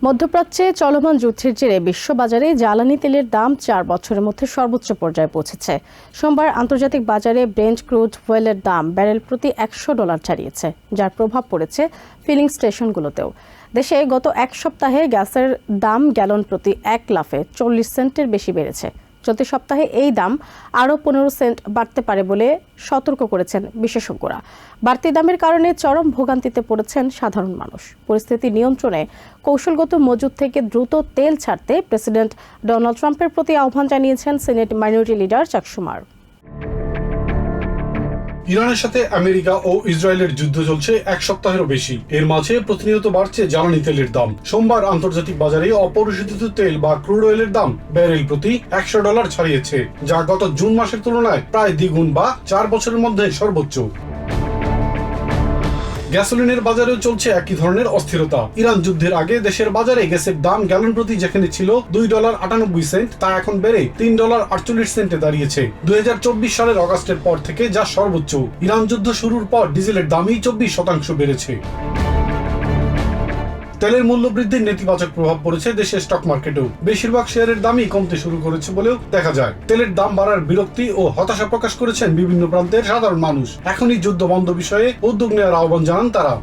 মধ্যপ্রাচ্যে চলমান যুদ্ধের জেরে বিশ্ববাজারে জ্বালানি তেলের দাম 4 বছরের মধ্যে সর্বোচ্চ পর্যায়ে পৌঁছেছে। সোমবার আন্তর্জাতিক বাজারে ব্রেন্ট ক্রুড অয়েলের দাম ব্যারেল প্রতি $100 ছাড়িয়েছে, যার প্রভাব পড়েছে ফিলিং স্টেশনগুলোতেও। দেশে গত এক সপ্তাহে গ্যাসের দাম গ্যালন প্রতি 1 লাফে 40 সেন্টের বেশি বেড়েছে। চলতি সপ্তাহে এই দাম আরও 15 সেন্ট বাড়তে পারে বলে সতর্ক করেছেন বিশেষজ্ঞরা। বাড়তি দামের কারণে চরম ভোগান্তিতে পড়েছেন সাধারণ মানুষ। পরিস্থিতি নিয়ন্ত্রণে কৌশলগত মজুদ থেকে দ্রুত তেল ছাড়তে প্রেসিডেন্ট ডোনাল্ড ট্রাম্পের প্রতি আহ্বান জানিয়েছেন সিনেট মাইনরিটি লিডার চাক শুমার। ইরানের সাথে আমেরিকা ও ইসরায়েলের যুদ্ধ চলছে এক সপ্তাহেরও বেশি। এর মাঝে প্রতিনিয়ত বাড়ছে জ্বালানি তেলের দাম। সোমবার আন্তর্জাতিক বাজারে অপরিশোধিত তেল বা ক্রুড অয়েলের দাম ব্যারেল প্রতি $100 ছাড়িয়েছে, যা গত জুন মাসের তুলনায় প্রায় দ্বিগুণ বা 4 বছরের মধ্যে সর্বোচ্চ। গ্যাসোলিনের বাজারেও চলছে একই ধরনের অস্থিরতা। ইরান যুদ্ধের আগে দেশের বাজারে গ্যাসের দাম গ্যালন প্রতি যেখানে ছিল $2.98, তা এখন বেড়ে $3.48 দাঁড়িয়েছে। 2024 সালের অগাস্টের পর থেকে যা সর্বোচ্চ। ইরান যুদ্ধ শুরুর পর ডিজেলের দামই 24% বেড়েছে। তেলের মূল্য বৃদ্ধির নেতিবাচক প্রভাব পড়েছে দেশের স্টক মার্কেটেও। বেশিরভাগ শেয়ারের দামই কমতে শুরু করেছে বলেও দেখা যায়। তেলের দাম বাড়ার বিরক্তি ও হতাশা প্রকাশ করেছেন বিভিন্ন প্রান্তের সাধারণ মানুষ। এখনই যুদ্ধ বন্ধ বিষয়ে উদ্যোগ নেওয়ার আহ্বান জানান তারা।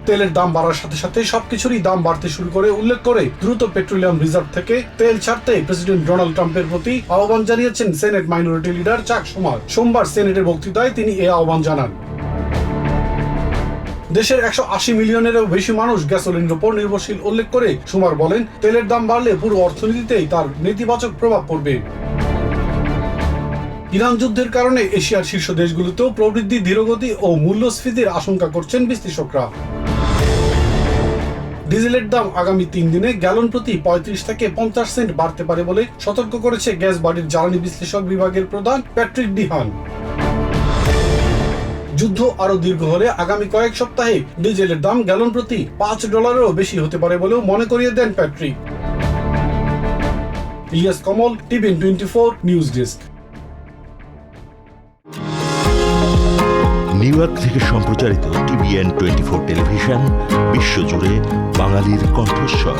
তেলের দাম বাড়ার সাথে সাথে সবকিছুরই দাম বাড়তে শুরু করে উল্লেখ করে দ্রুত পেট্রোলিয়াম রিজার্ভ থেকে তেল ছাড়তে প্রেসিডেন্ট ডোনাল্ড ট্রাম্পের প্রতি আহ্বান জানিয়েছেন সেনেট মাইনরিটি লিডার চাক শুমার। সোমবার সেনেটের বক্তৃতায় তিনি এই আহ্বান জানান। দেশের 180 মিলিয়নেরও বেশি মানুষ গ্যাসোলিনের উপর নির্ভরশীল উল্লেখ করে শুমার বলেন, তেলের দাম বাড়লে পুরো অর্থনীতিতেই তার নেতিবাচক প্রভাব পড়বে। ইরান যুদ্ধের কারণে এশিয়ার শীর্ষ দেশগুলোতেও প্রবৃদ্ধি ধীরগতি ও মূল্যস্ফীতির আশঙ্কা করছেন বিশ্লেষকরা। ডিজেলের দাম আগামী 3 দিনে গ্যালন প্রতি 35 থেকে 50 সেন্ট বাড়তে পারে বলে সতর্ক করেছে গ্যাস বাড়ির জ্বালানি বিশ্লেষক বিভাগের প্রধান প্যাট্রিক ডিহান। যুদ্ধ আরো দীর্ঘ হলে আগামী কয়েক সপ্তাহে ডিজেলের দাম গ্যালন প্রতি $5 বেশি হতে পারে বলেও মনে করিয়ে দেন Patrick. Ilias Kamal, TVN 24 news desk. New York থেকে সম্প্রচারিত টিভিএন 24 টেলিভিশন বিশ্বজুড়ে বাঙালির কণ্ঠস্বর।